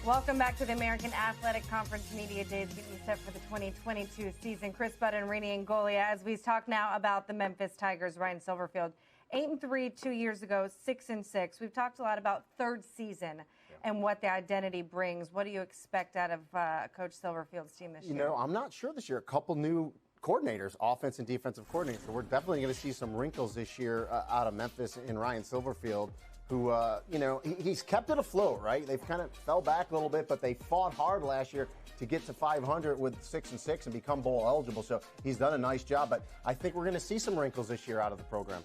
Welcome back to the American Athletic Conference Media Days, getting you set for the 2022 season. Chris Budden, Rini and Golia, as we talk now about the Memphis Tigers. Ryan Silverfield, 8-3 2 years ago, 6-6. We've talked a lot about third season and what the identity brings. What do you expect out of Coach Silverfield's team this year? You know, I'm not sure this year. A couple new coordinators, offense and defensive coordinators. So we're definitely going to see some wrinkles this year out of Memphis in Ryan Silverfield, who, he's kept it afloat, right? They've kind of fell back a little bit, but they fought hard last year to get to 500 with 6-6 and become bowl eligible. So he's done a nice job, but I think we're going to see some wrinkles this year out of the program.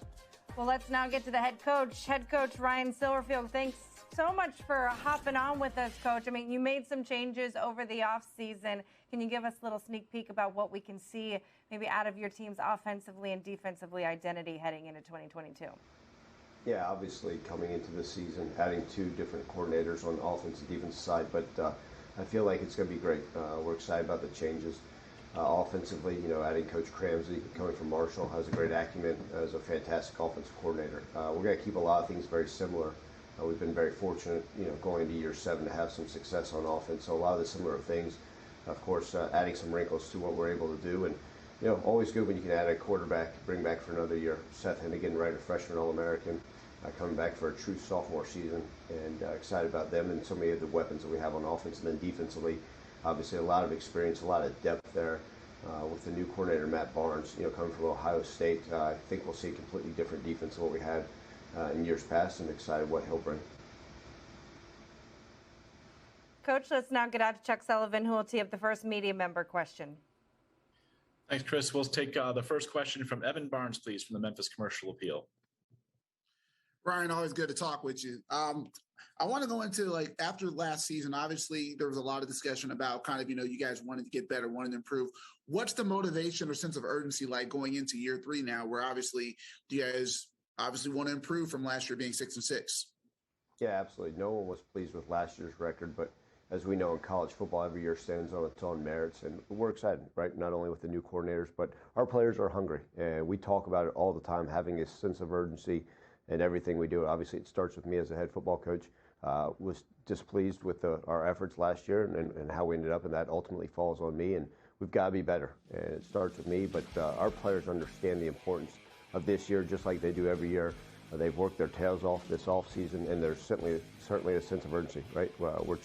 Well, let's now get to the head coach. Head coach Ryan Silverfield, thanks so much for hopping on with us, Coach. I mean, you made some changes over the offseason. Can you give us a little sneak peek about what we can see maybe out of your team's offensively and defensively identity heading into 2022? Yeah, obviously coming into this season, adding two different coordinators on the offense and defensive side, but I feel like it's going to be great. We're excited about the changes. Offensively, adding Coach Cramsey, coming from Marshall, has a great acumen as a fantastic offensive coordinator. We're going to keep a lot of things very similar. We've been very fortunate, going into year 7 to have some success on offense. So a lot of the similar things, of course, adding some wrinkles to what we're able to do. And, always good when you can add a quarterback, bring back for another year. Seth Hennigan, right, a freshman All-American, coming back for a true sophomore season, and excited about them and so many of the weapons that we have on offense. And then defensively, obviously a lot of experience, a lot of depth there. With the new coordinator, Matt Barnes, coming from Ohio State, I think we'll see a completely different defense than what we had in years past, and excited what he'll bring. Coach, let's now get out to Chuck Sullivan, who will tee up the first media member question. Thanks, Chris. We'll take the first question from Evan Barnes, please, from the Memphis Commercial Appeal. Ryan, always good to talk with you. I want to go into, after last season, obviously there was a lot of discussion about kind of, you guys wanted to get better, wanted to improve. What's the motivation or sense of urgency like going into year 3 now, where obviously you guys want to improve from last year being 6-6? Yeah, absolutely. No one was pleased with last year's record, but as we know in college football, every year stands on its own merits, and we're excited, right? Not only with the new coordinators, but our players are hungry, and we talk about it all the time, having a sense of urgency in everything we do. Obviously, it starts with me as a head football coach. Was displeased with our efforts last year and how we ended up, and that ultimately falls on me, and we've got to be better, and it starts with me, but our players understand the importance of this year just like they do every year. They've worked their tails off this offseason, and there's certainly a sense of urgency, right? We're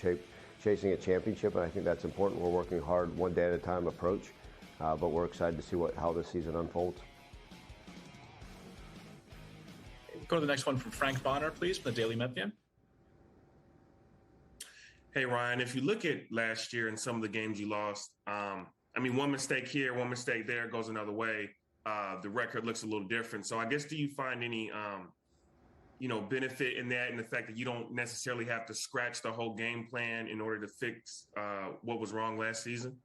chasing a championship, and I think that's important. We're working hard, one day at a time approach, but we're excited to see how this season unfolds. Go to the next one from Frank Bonner, please, from the Daily Memphian. Hey, Ryan, if you look at last year and some of the games you lost, one mistake here, one mistake there goes another way. The record looks a little different. So I guess, do you find any, benefit in that, and the fact that you don't necessarily have to scratch the whole game plan in order to fix what was wrong last season?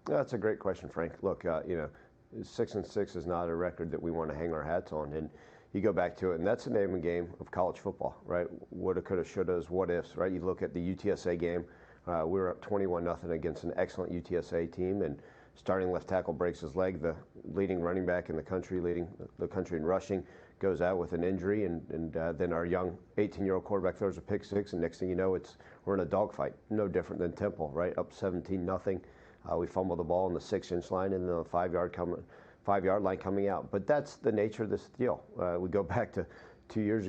That's a great question, Frank. Look, 6-6 is not a record that we want to hang our hats on. And you go back to it, and that's the name and game of college football, right? Woulda, coulda, shouldas, what ifs, right? You look at the UTSA game. We were up 21-0 against an excellent UTSA team, and starting left tackle breaks his leg. The leading running back in the country, leading the country in rushing, goes out with an injury, and then our young 18-year-old quarterback throws a pick six, and next thing you know, we're in a dogfight. No different than Temple, right? Up 17-0. We fumble the ball on the 6-inch line, and then a 5-yard line coming out. But that's the nature of this deal. We go back to 4 years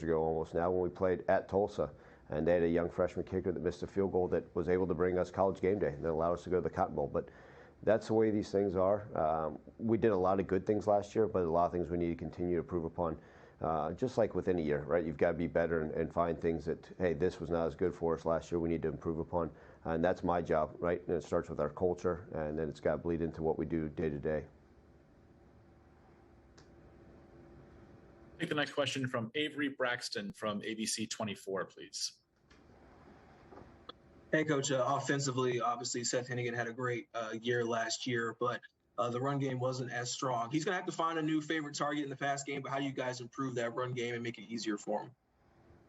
ago almost now, when we played at Tulsa, and they had a young freshman kicker that missed a field goal that was able to bring us College game day and that allowed us to go to the Cotton Bowl. But that's the way these things are. We did a lot of good things last year, but a lot of things we need to continue to improve upon. Just like with any year, right? You've got to be better and find things that, hey, this was not as good for us last year, we need to improve upon. And that's my job, right? And it starts with our culture, and then it's got to bleed into what we do day to day. Take the next question from Avery Braxton from ABC 24, please. Hey, Coach. Offensively, obviously, Seth Hennigan had a great year last year, but the run game wasn't as strong. He's going to have to find a new favorite target in the pass game, but how do you guys improve that run game and make it easier for him?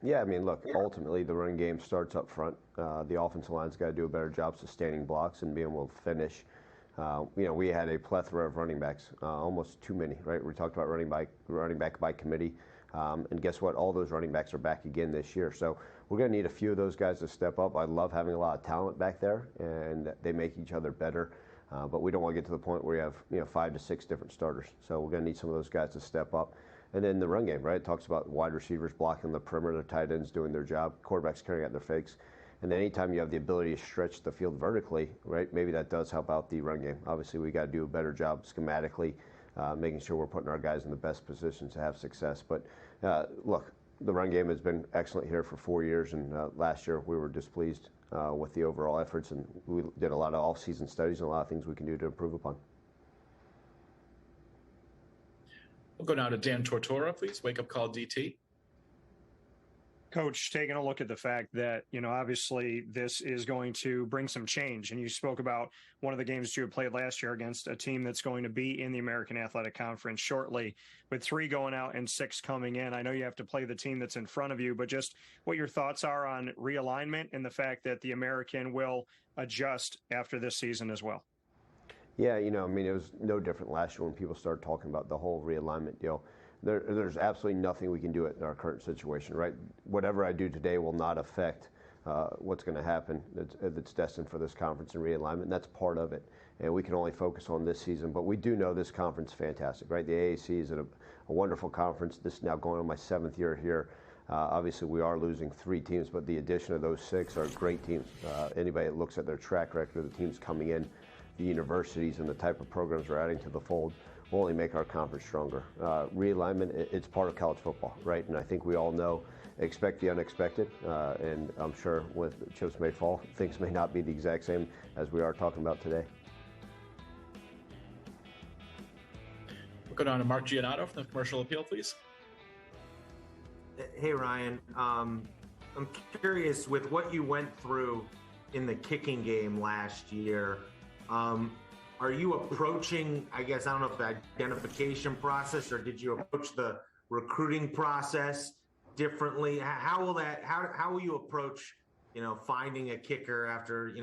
Yeah, look, ultimately the run game starts up front. The offensive line's got to do a better job sustaining blocks and being able to finish. We had a plethora of running backs, almost too many, right? We talked about running back by committee. And guess what? All those running backs are back again this year. So we're going to need a few of those guys to step up. I love having a lot of talent back there, and they make each other better. But we don't want to get to the point where you have 5 to 6 different starters. So we're going to need some of those guys to step up. And then the run game, right? It talks about wide receivers blocking the perimeter, tight ends doing their job, quarterbacks carrying out their fakes. And then anytime you have the ability to stretch the field vertically, right, maybe that does help out the run game. Obviously, we got to do a better job schematically, making sure we're putting our guys in the best positions to have success. But look, the run game has been excellent here for 4 years, and last year we were displeased with the overall efforts, and we did a lot of off-season studies and a lot of things we can do to improve upon. We'll go now to Dan Tortora, please. Wake up call DT. Coach, taking a look at the fact that, obviously this is going to bring some change. And you spoke about one of the games you had played last year against a team that's going to be in the American Athletic Conference shortly, with 3 going out and 6 coming in. I know you have to play the team that's in front of you, but just what your thoughts are on realignment and the fact that the American will adjust after this season as well. Yeah, it was no different last year when people started talking about the whole realignment deal. There's absolutely nothing we can do in our current situation, right? Whatever I do today will not affect what's going to happen that's destined for this conference and realignment, and that's part of it. And we can only focus on this season, but we do know this conference is fantastic, right? The AAC is a wonderful conference. This is now going on my 7th year here. Obviously, we are losing 3 teams, but the addition of those 6 are great teams. Anybody that looks at their track record of the teams coming in, the universities and the type of programs we're adding to the fold, will only make our conference stronger. Realignment, it's part of college football, right? And I think we all know, expect the unexpected, and I'm sure with chips may fall, things may not be the exact same as we are talking about today. We'll go down to Mark Giannotto from the Commercial Appeal, please. Hey, Ryan. I'm curious, with what you went through in the kicking game last year, are you approaching, I guess, I don't know if the identification process, or did you approach the recruiting process differently? How will you approach, finding a kicker after,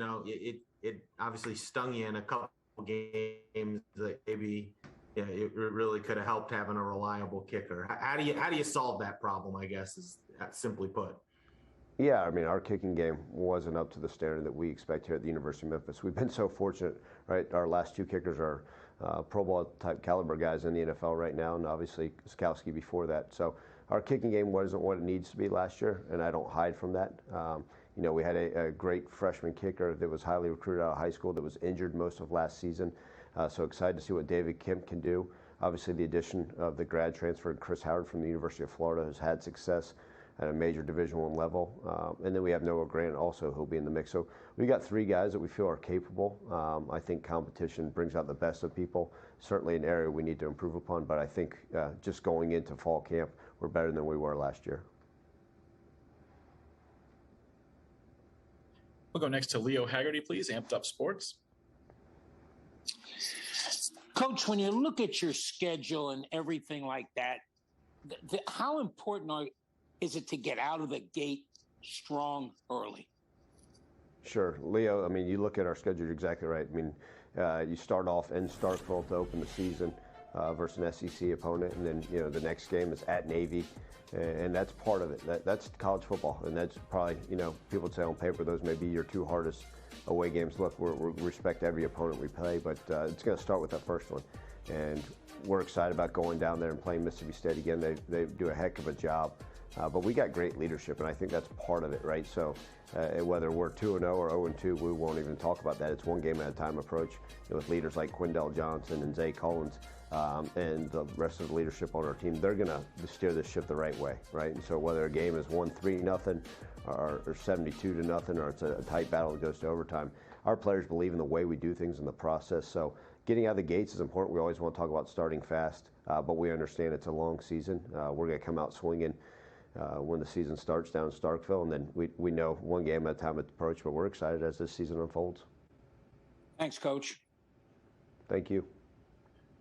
it obviously stung you in a couple games that maybe it really could have helped having a reliable kicker. How do you solve that problem, I guess, is simply put? Yeah, our kicking game wasn't up to the standard that we expect here at the University of Memphis. We've been so fortunate, right? Our last 2 kickers are Pro Bowl type caliber guys in the NFL right now, and obviously Skowski before that. So our kicking game wasn't what it needs to be last year, and I don't hide from that. We had a great freshman kicker that was highly recruited out of high school that was injured most of last season. So excited to see what David Kemp can do. Obviously, the addition of the grad transfer, Chris Howard from the University of Florida, has had success at a major Division I level. And then we have Noah Grant also, who'll be in the mix. So we got 3 guys that we feel are capable. I think competition brings out the best of people. Certainly an area we need to improve upon, but I think just going into fall camp, we're better than we were last year. We'll go next to Leo Haggerty, please. Amped Up Sports. Coach, when you look at your schedule and everything like that, how important is it to get out of the gate strong early? Sure. Leo, you look at our schedule, you're exactly right. You start off in Starkville to open the season versus an SEC opponent, and then, the next game is at Navy, and that's part of it. That's college football, and that's probably, people would say on paper those may be your 2 hardest away games. Look, we respect every opponent we play, but it's going to start with that first one. And we're excited about going down there and playing Mississippi State again. They do a heck of a job. But we got great leadership, and I think that's part of it, right? So whether we're 2-0 or 0-2, we won't even talk about that. It's one game at a time approach with leaders like Quindell Johnson and Zay Cullens and the rest of the leadership on our team. They're going to steer this ship the right way, right? And so whether a game is 1-3-0 or 72-0, or it's a tight battle that goes to overtime, our players believe in the way we do things in the process. So getting out of the gates is important. We always want to talk about starting fast, but we understand it's a long season. We're going to come out swinging when the season starts down in Starkville, and then we know one game at a time approach, but we're excited as this season unfolds. Thanks, Coach. Thank you.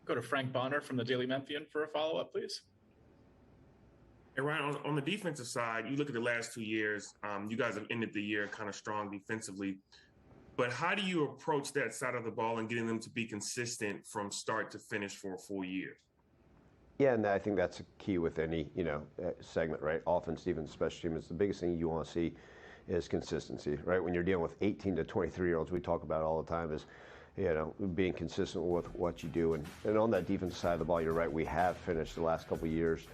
Go to Frank Bonner from the Daily Memphian for a follow-up, please. Hey, Ryan, on the defensive side, you look at the last 2 years, you guys have ended the year kind of strong defensively. But how do you approach that side of the ball and getting them to be consistent from start to finish for a full year? Yeah, and I think that's a key with any segment, right? Offense, defense, special team is the biggest thing you want to see is consistency, right? When you're dealing with 18 to 23-year-olds, we talk about all the time is being consistent with what you do. And on that defensive side of the ball, you're right. We have finished the last couple of years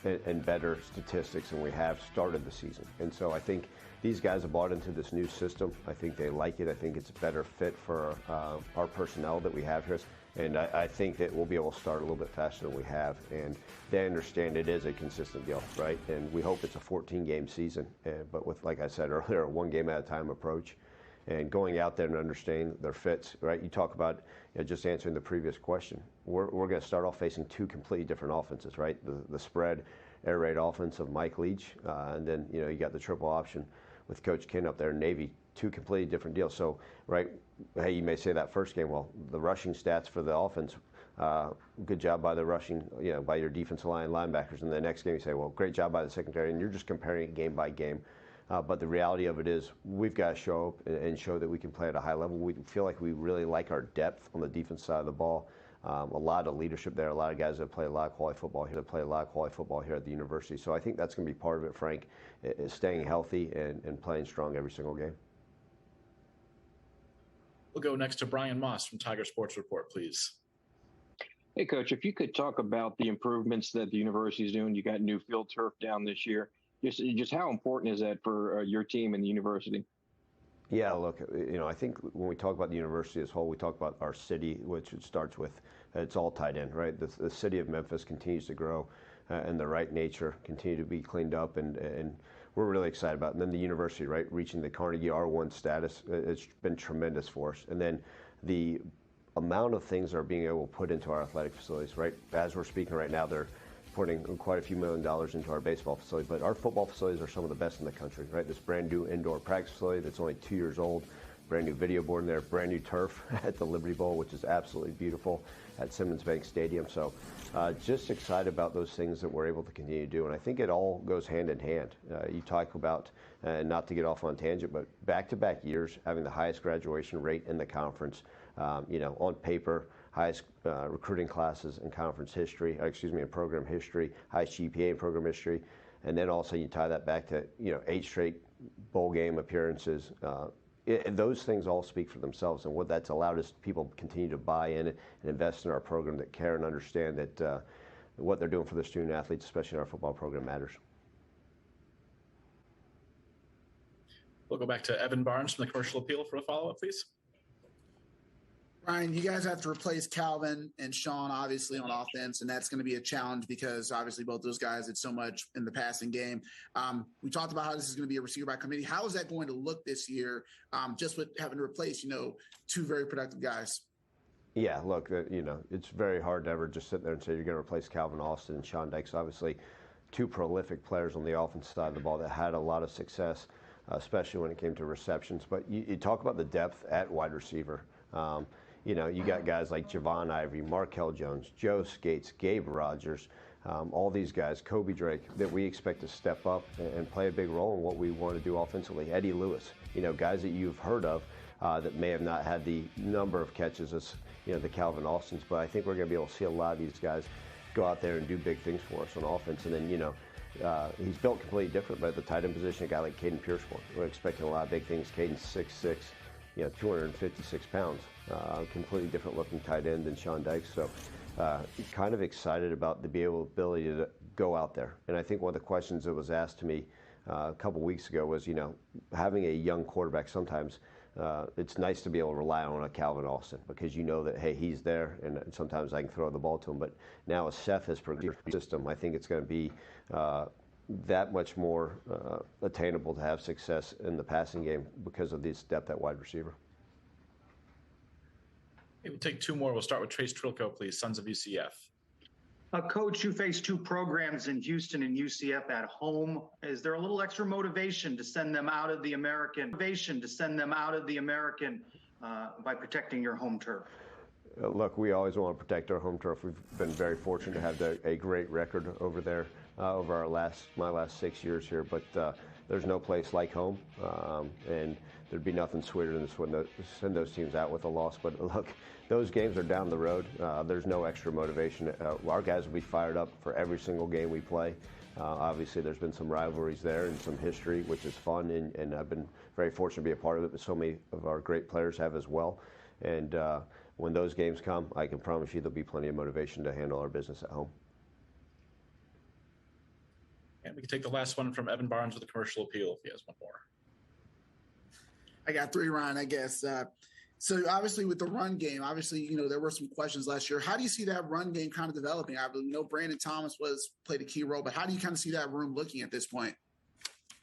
in better statistics than we have started the season. And so I think these guys have bought into this new system. I think they like it. I think it's a better fit for our personnel that we have here. And I think that we'll be able to start a little bit faster than we have. And they understand it is a consistent deal, right? And we hope it's a 14-game season. But with, like I said earlier, a one-game-at-a-time approach. And going out there and understanding their fits, right? You talk about just answering the previous question. We're going to start off facing two completely different offenses, right? The spread, air raid offense of Mike Leach. And then, you got the triple option with Coach Ken up there in Navy. Two completely different deals. So, right, hey, you may say that first game, well, the rushing stats for the offense, good job by the rushing, by your defensive line linebackers. And the next game you say, well, great job by the secondary. And you're just comparing it game by game. But the reality of it is we've got to show up and show that we can play at a high level. We feel like we really like our depth on the defense side of the ball. A lot of leadership there, a lot of guys that play a lot of quality football here, at the university. So I think that's going to be part of it, Frank, is staying healthy and playing strong every single game. We'll go next to Brian Moss from Tiger Sports Report, please. Hey, Coach, if you could talk about the improvements that the university is doing. You got new field turf down this year. Just how important is that for your team and the university? Yeah, look, I think when we talk about the university as a whole, we talk about our city, which it starts with, it's all tied in, right? The city of Memphis continues to grow and the right nature continue to be cleaned up, and we're really excited about it. And then the university, right, reaching the Carnegie R1 status, it's been tremendous for us. And then the amount of things that are being able to put into our athletic facilities, right? As we're speaking right now, they're putting quite a few $1 million into our baseball facility, but our football facilities are some of the best in the country, right? This brand new indoor practice facility that's only 2 years old, brand new video board in there, brand new turf at the Liberty Bowl, which is absolutely beautiful at Simmons Bank Stadium. So just excited about those things that we're able to continue to do. And I think it all goes hand in hand. You talk about, not to get off on a tangent, but back-to-back years having the highest graduation rate in the conference, on paper, highest recruiting classes in conference history, in program history, highest GPA in program history. And then also you tie that back to, 8 straight bowl game appearances. Those things all speak for themselves. And what that's allowed is people continue to buy in and invest in our program, that care and understand that what they're doing for the student athletes, especially in our football program, matters. We'll go back to Evan Barnes from the Commercial Appeal for a follow-up, please. Ryan, you guys have to replace Calvin and Sean, obviously, on offense, and that's going to be a challenge because, obviously, both those guys did so much in the passing game. We talked about how this is going to be a receiver by committee. How is that going to look this year, just with having to replace, 2 very productive guys? Yeah, look, it's very hard to ever just sit there and say you're going to replace Calvin Austin and Sean Dykes. Obviously, 2 prolific players on the offensive side of the ball that had a lot of success, especially when it came to receptions. But you talk about the depth at wide receiver. You got guys like Javon Ivory, Markel Jones, Joe Skates, Gabe Rogers, all these guys, Kobe Drake, that we expect to step up and play a big role in what we want to do offensively. Eddie Lewis, guys that you've heard of that may have not had the number of catches as, the Calvin Austins, but I think we're going to be able to see a lot of these guys go out there and do big things for us on offense. And then, he's built completely different, but at the tight end position, a guy like Caden Piercemore. We're expecting a lot of big things. Caden's 6'6", 256 pounds. Completely different looking tight end than Sean Dykes. So kind of excited about the ability to go out there. And I think one of the questions that was asked to me a couple weeks ago was, having a young quarterback, sometimes it's nice to be able to rely on a Calvin Austin because that, hey, he's there and sometimes I can throw the ball to him. But now as Seth has progressed the system, I think it's going to be that much more attainable to have success in the passing game because of this depth at wide receiver. Okay, we'll take 2 more. We'll start with Trace Trilco, please, Sons of UCF. Coach, you face 2 programs in Houston and UCF at home. Is there a little extra motivation to send them out of the American by protecting your home turf? Look, we always want to protect our home turf. We've been very fortunate to have a great record over there over my last 6 years here. But there's no place like home, and there'd be nothing sweeter than to send those teams out with a loss. But look, those games are down the road. There's no extra motivation. Our guys will be fired up for every single game we play. Obviously, there's been some rivalries there and some history, which is fun, and I've been very fortunate to be a part of it, but so many of our great players have as well. And when those games come, I can promise you there'll be plenty of motivation to handle our business at home. And we can take the last one from Evan Barnes with a commercial appeal if he has one more. I got three, Ryan, I guess. So obviously with the run game, obviously, there were some questions last year. How do you see that run game kind of developing? I know Brandon Thomas played a key role, but how do you kind of see that room looking at this point?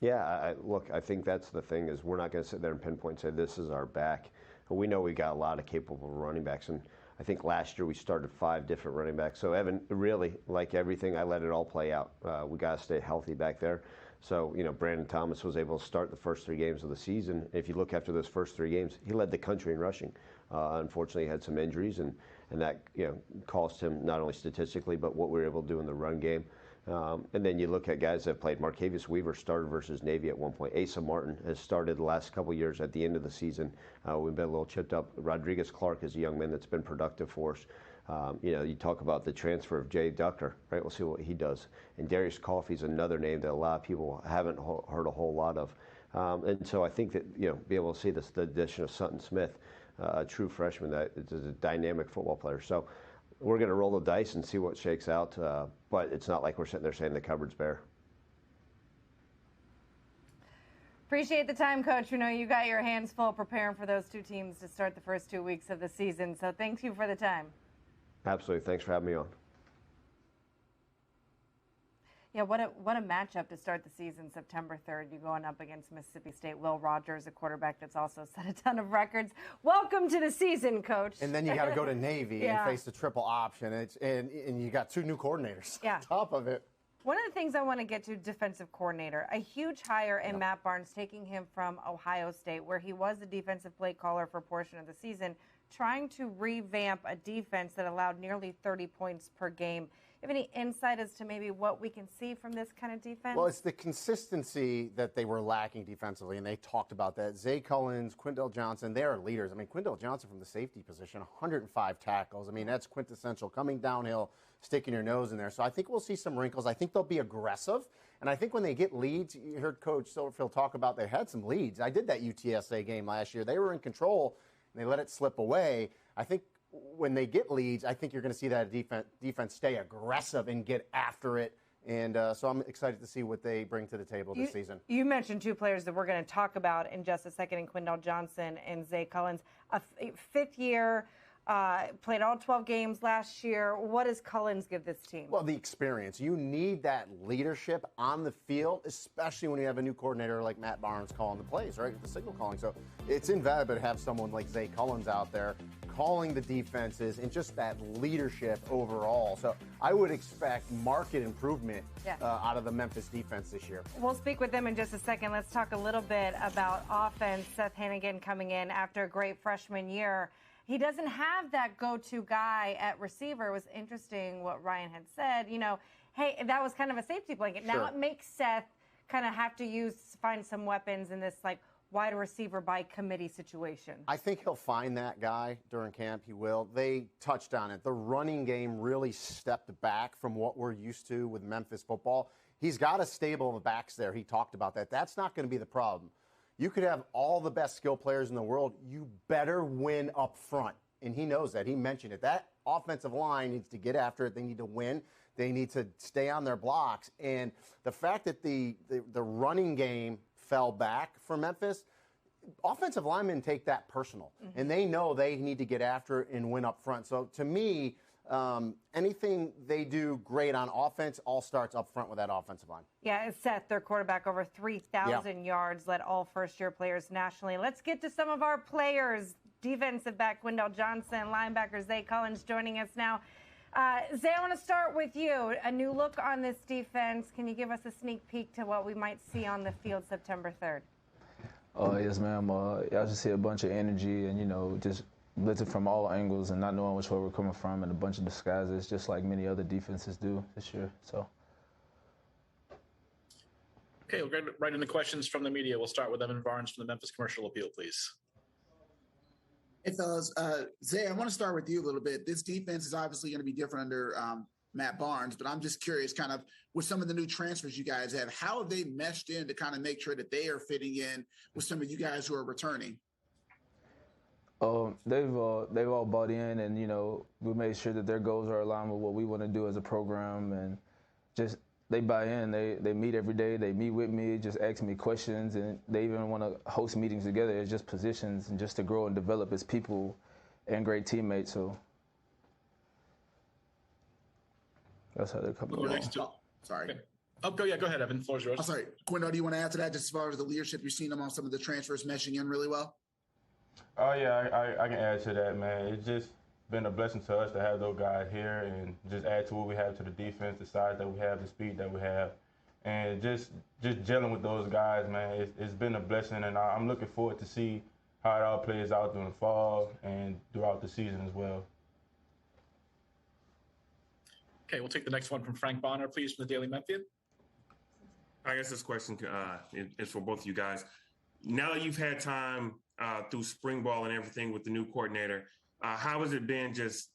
Yeah, look, I think that's the thing is we're not going to sit there and pinpoint and say this is our back. But we know we got a lot of capable running backs, and I think last year we started 5 different running backs. So Evan, really, like everything, I let it all play out. We got to stay healthy back there. So, Brandon Thomas was able to start the first 3 games of the season. If you look after those first 3 games, he led the country in rushing. Unfortunately, he had some injuries, and that cost him not only statistically, but what we were able to do in the run game. And then you look at guys that have played. Markevius Weaver started versus Navy at one point. Asa Martin has started the last couple of years at the end of the season. We've been a little chipped up. Rodriguez Clark is a young man that's been productive for us. You talk about the transfer of Jay Ducker, right? We'll see what he does. And Darius Coffey's another name that a lot of people haven't heard a whole lot of. And so I think that, be able to see the addition of Sutton Smith, a true freshman that is a dynamic football player. So we're going to roll the dice and see what shakes out. But it's not like we're sitting there saying the cupboard's bare. Appreciate the time, Coach. We know you got your hands full preparing for those 2 teams to start the first 2 weeks of the season. So thank you for the time. Absolutely. Thanks for having me on. Yeah, what a matchup to start the season, September 3rd. You're going up against Mississippi State. Will Rogers, a quarterback that's also set a ton of records. Welcome to the season, Coach. And then you got to go to Navy and face the triple option. And you got 2 new coordinators on top of it. One of the things I want to get to, defensive coordinator, a huge hire in Matt Barnes, taking him from Ohio State, where he was the defensive play caller for a portion of the season, trying to revamp a defense that allowed nearly 30 points per game. You have any insight as to maybe what we can see from this kind of defense? Well, it's the consistency that they were lacking defensively, and they talked about that. Zay Cullens, Quindell Johnson, they are leaders. I mean, Quindell Johnson from the safety position, 105 tackles. I mean, that's quintessential. Coming downhill, sticking your nose in there. So I think we'll see some wrinkles. I think they'll be aggressive. And I think when they get leads, you heard Coach Silverfield talk about they had some leads. I did that UTSA game last year. They were in control, and they let it slip away. I think when they get leads, I think you're going to see that defense stay aggressive and get after it. And so I'm excited to see what they bring to the table this season. You mentioned 2 players that we're going to talk about in just a second, in Quindell Johnson and Zay Cullens. A 5th year, played all 12 games last year. What does Cullens give this team? Well, the experience. You need that leadership on the field, especially when you have a new coordinator like Matt Barnes calling the plays, right? The signal calling. So it's invaluable to have someone like Zay Cullens out there calling the defenses and just that leadership overall. So I would expect market improvement out of the Memphis defense this year. We'll speak with them in just a second. Let's talk a little bit about offense. Seth Hannigan coming in after a great freshman year. He doesn't have that go-to guy at receiver. It was interesting what Ryan had said. Hey, that was kind of a safety blanket. Now it makes Seth kind of have to find some weapons in this wide receiver by committee situation. I think he'll find that guy during camp. He will. They touched on it. The running game really stepped back from what we're used to with Memphis football. He's got a stable of backs there. He talked about that. That's not going to be the problem. You could have all the best skill players in the world. You better win up front. And he knows that. He mentioned it. That offensive line needs to get after it. They need to win. They need to stay on their blocks. And the fact that the running game fell back for Memphis, offensive linemen take that personal. Mm-hmm. And they know they need to get after it and win up front. So to me, anything they do great on offense all starts up front with that offensive line. Yeah, Seth, their quarterback, over 3,000 yards, led all first-year players nationally. Let's get to some of our players. Defensive back Quindell Johnson, linebacker Zay Cullens joining us now. Zay, I want to start with you. A new look on this defense. Can you give us a sneak peek to what we might see on the field September 3rd? Yes, ma'am. I just see a bunch of energy and, just blitzing from all angles and not knowing which way we're coming from, and a bunch of disguises, just like many other defenses do this year. So. Okay, we'll get right into questions from the media. We'll start with Evan Barnes from the Memphis Commercial Appeal, please. Hey, fellas. Zay, I want to start with you a little bit. This defense is obviously going to be different under Matt Barnes, but I'm just curious, kind of with some of the new transfers you guys have, how have they meshed in to kind of make sure that they are fitting in with some of you guys who are returning? They've all bought in, and we made sure that their goals are aligned with what we want to do as a program, and just they buy in. They meet every day. They meet with me, just ask me questions, and they even want to host meetings together as just positions and just to grow and develop as people and great teammates. So that's how they're coming along. Sorry. Okay. Oh, go ahead, Evan. The floor's yours. I'm sorry. Quindell, do you want to add to that just as far as the leadership you're seeing among some of the transfers meshing in really well? Oh, yeah, I can add to that, man. It's just been a blessing to us to have those guys here and just add to what we have to the defense, the size that we have, the speed that we have. And just gelling with those guys, man, it's been a blessing. And I'm looking forward to see how it all plays out during the fall and throughout the season as well. Okay, we'll take the next one from Frank Bonner, please, from the Daily Memphian. I guess this question is for both of you guys. Now that you've had time through spring ball and everything with the new coordinator, how has it been just,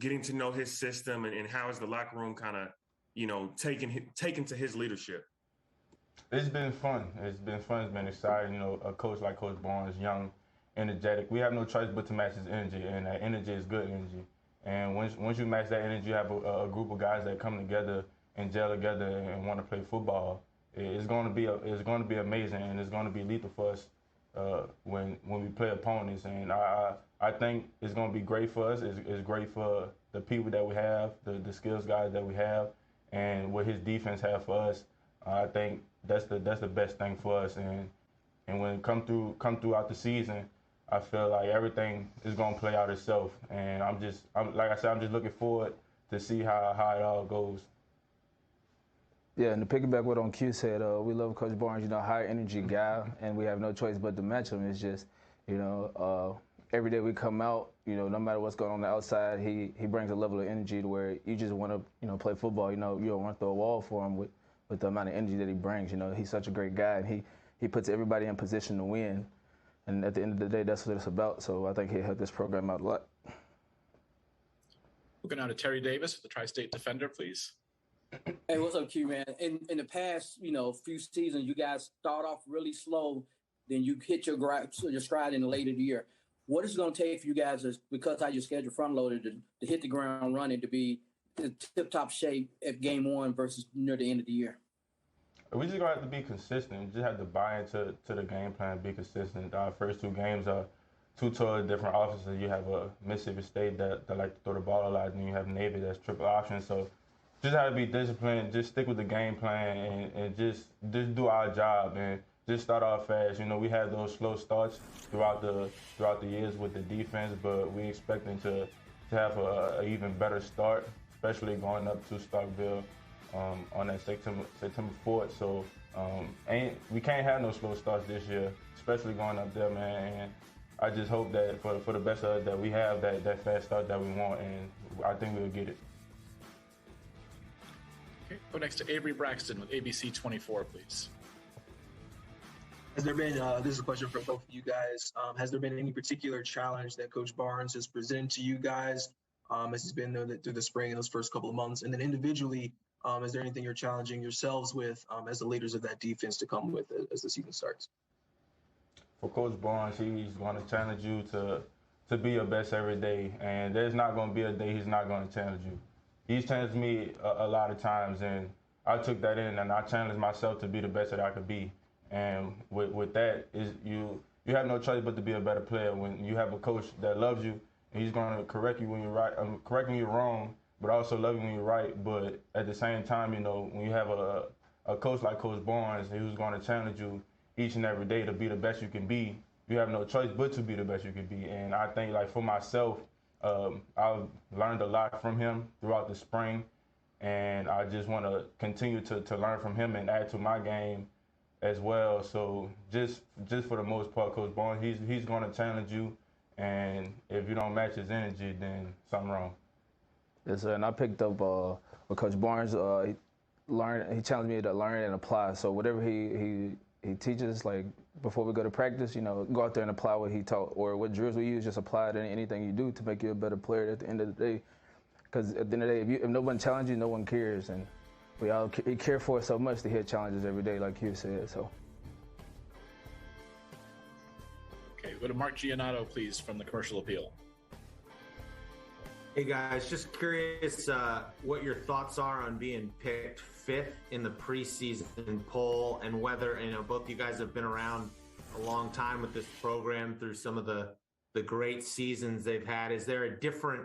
getting to know his system and how has the locker room kind of, taken to his leadership? It's been fun. It's been exciting. A coach like Coach Barnes, young, energetic. We have no choice but to match his energy, and that energy is good energy. And once you match that energy, you have a group of guys that come together and gel together and want to play football. It's going to be amazing, and it's going to be lethal for us when we play opponents. And I think it's going to be great for us. It's great for the people that we have, the skills guys that we have, and what his defense have for us. I think that's the best thing for us. And when it come throughout the season, I feel like everything is going to play out itself. And like I said, I'm just looking forward to see how it all goes. Yeah, and to piggyback what on Q said, we love Coach Barnes, high energy guy, and we have no choice but to match him. It's just, every day we come out, no matter what's going on the outside, he brings a level of energy to where you just want to, play football. You don't want to throw a wall for him with the amount of energy that he brings. He's such a great guy, and he puts everybody in position to win. And at the end of the day, that's what it's about. So I think he'll help this program out a lot. We'll go now to Terry Davis with the Tri-State Defender, please. Hey, what's up, Q, man? In the past, few seasons, you guys start off really slow, then you hit your stride in the later year. What is it going to take for you guys, because how your schedule front-loaded, to hit the ground running, to be in tip-top shape at game one versus near the end of the year? We just going to have to be consistent. We just have to buy into the game plan, be consistent. Our first two games are two totally different offenses. You have a Mississippi State that like to throw the ball a lot, and you have Navy that's triple option. So just have to be disciplined, just stick with the game plan, and just do our job, and just start off fast. We had those slow starts throughout the years with the defense, but we expecting to have a even better start, especially going up to Starkville on that September 4th. So we can't have no slow starts this year, especially going up there, man. And I just hope that for the best of us that we have that fast start that we want, and I think we'll get it. Okay, go next to Avery Braxton with ABC 24, please. Has there been, this is a question for both of you guys, has there been any particular challenge that Coach Barnes has presented to you guys as he's been through the spring and those first couple of months? And then individually, is there anything you're challenging yourselves with as the leaders of that defense to come with as the season starts? For Coach Barnes, he's going to challenge you to be your best every day. And there's not going to be a day he's not going to challenge you. He's challenged me a lot of times, and I took that in, and I challenged myself to be the best that I could be. And with that, you have no choice but to be a better player when you have a coach that loves you, and he's going to correct you when you're right, correct when you're wrong, but also love you when you're right. But at the same time, when you have a coach like Coach Barnes, who's going to challenge you each and every day to be the best you can be, you have no choice but to be the best you can be. And I think, like, for myself, I've learned a lot from him throughout the spring, and I just want to continue to learn from him and add to my game as well. So just for the most part, Coach Barnes, he's going to challenge you, and if you don't match his energy, then something wrong. Yes, sir. And I picked up with Coach Barnes. learn. He challenged me to learn and apply. So whatever he teaches, like before we go to practice, go out there and apply what he taught, or what drills we use, just apply it in anything you do to make you a better player at the end of the day. Because at the end of the day, if no one challenges you, no one cares, and we all care for it so much to hit challenges every day, like you said. So. Okay, go to Mark Giannotto, please, from the Commercial Appeal. Hey guys, just curious what your thoughts are on being picked 5th in the preseason poll, and whether, both you guys have been around a long time with this program through some of the great seasons they've had. Is there a different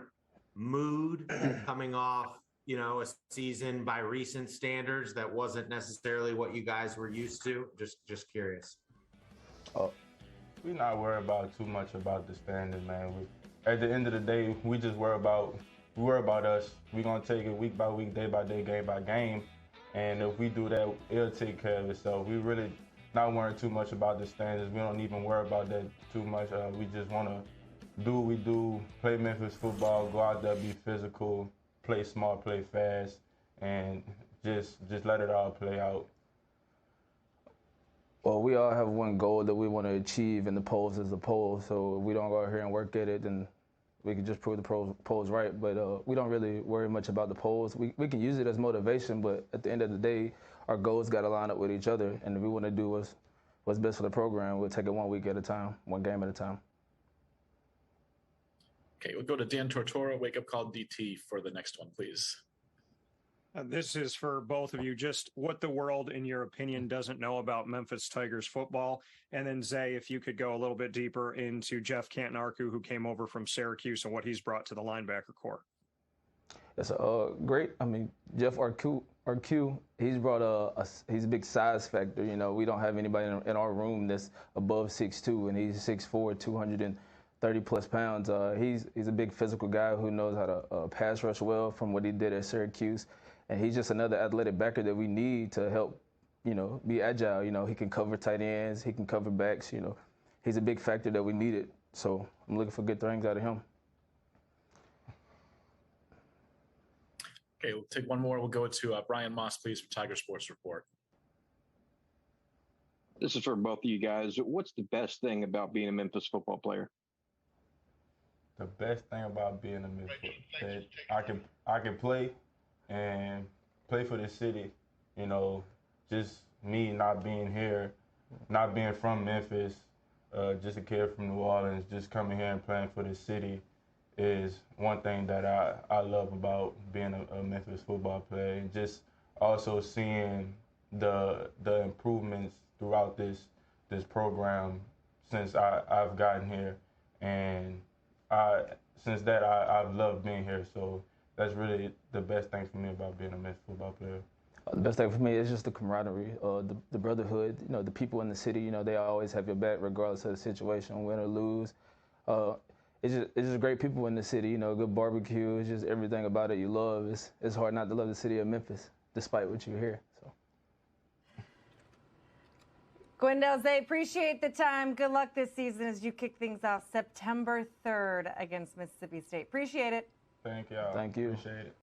mood coming off, a season by recent standards that wasn't necessarily what you guys were used to? Just curious. We're not worried about too much about the standard, man. At the end of the day, we just worry about us. We're gonna take it week by week, day by day, game by game, and if we do that, it'll take care of itself. We really not worrying too much about the standards. We don't even worry about that too much. We just wanna do what we do, play Memphis football, go out there, be physical, play smart, play fast, and just let it all play out. Well, we all have one goal that we want to achieve, and the polls is the poll. So if we don't go out here and work at it, then we can just prove the polls right. But we don't really worry much about the polls. We can use it as motivation, but at the end of the day, our goals got to line up with each other. And if we want to do what's best for the program, we'll take it 1 week at a time, one game at a time. Okay, we'll go to Dan Tortora, Wake Up Call DT, for the next one, please. This is for both of you, just what the world, in your opinion, doesn't know about Memphis Tigers football. And then, Zay, if you could go a little bit deeper into Jeff Canton-Arku, who came over from Syracuse, and what he's brought to the linebacker corps. That's great. I mean, Jeff Arku, he's brought he's a big size factor. We don't have anybody in our room that's above 6'2", and he's 6'4", 230-plus pounds. He's a big physical guy who knows how to pass rush well from what he did at Syracuse. And he's just another athletic backer that we need to help, be agile. He can cover tight ends. He can cover backs. He's a big factor that we needed. So I'm looking for good things out of him. Okay, we'll take one more. We'll go to Brian Moss, please, from Tiger Sports Report. This is for both of you guys. What's the best thing about being a Memphis football player? The best thing about being a Memphis that I can play and play for the city. Just me not being here, not being from Memphis, just a kid from New Orleans, just coming here and playing for the city is one thing that I love about being a Memphis football player. And just also seeing the improvements throughout this program since I've gotten here. And since that, I've loved being here. So that's really the best thing for me about being a Memphis football player. The best thing for me is just the camaraderie, the brotherhood. The people in the city, they always have your back regardless of the situation, win or lose. It's just great people in the city, good barbecue. It's just everything about it you love. It's hard not to love the city of Memphis, despite what you hear. So. Quindell, Zay, appreciate the time. Good luck this season as you kick things off September 3rd against Mississippi State. Appreciate it. Thank y'all. Thank you. Appreciate it.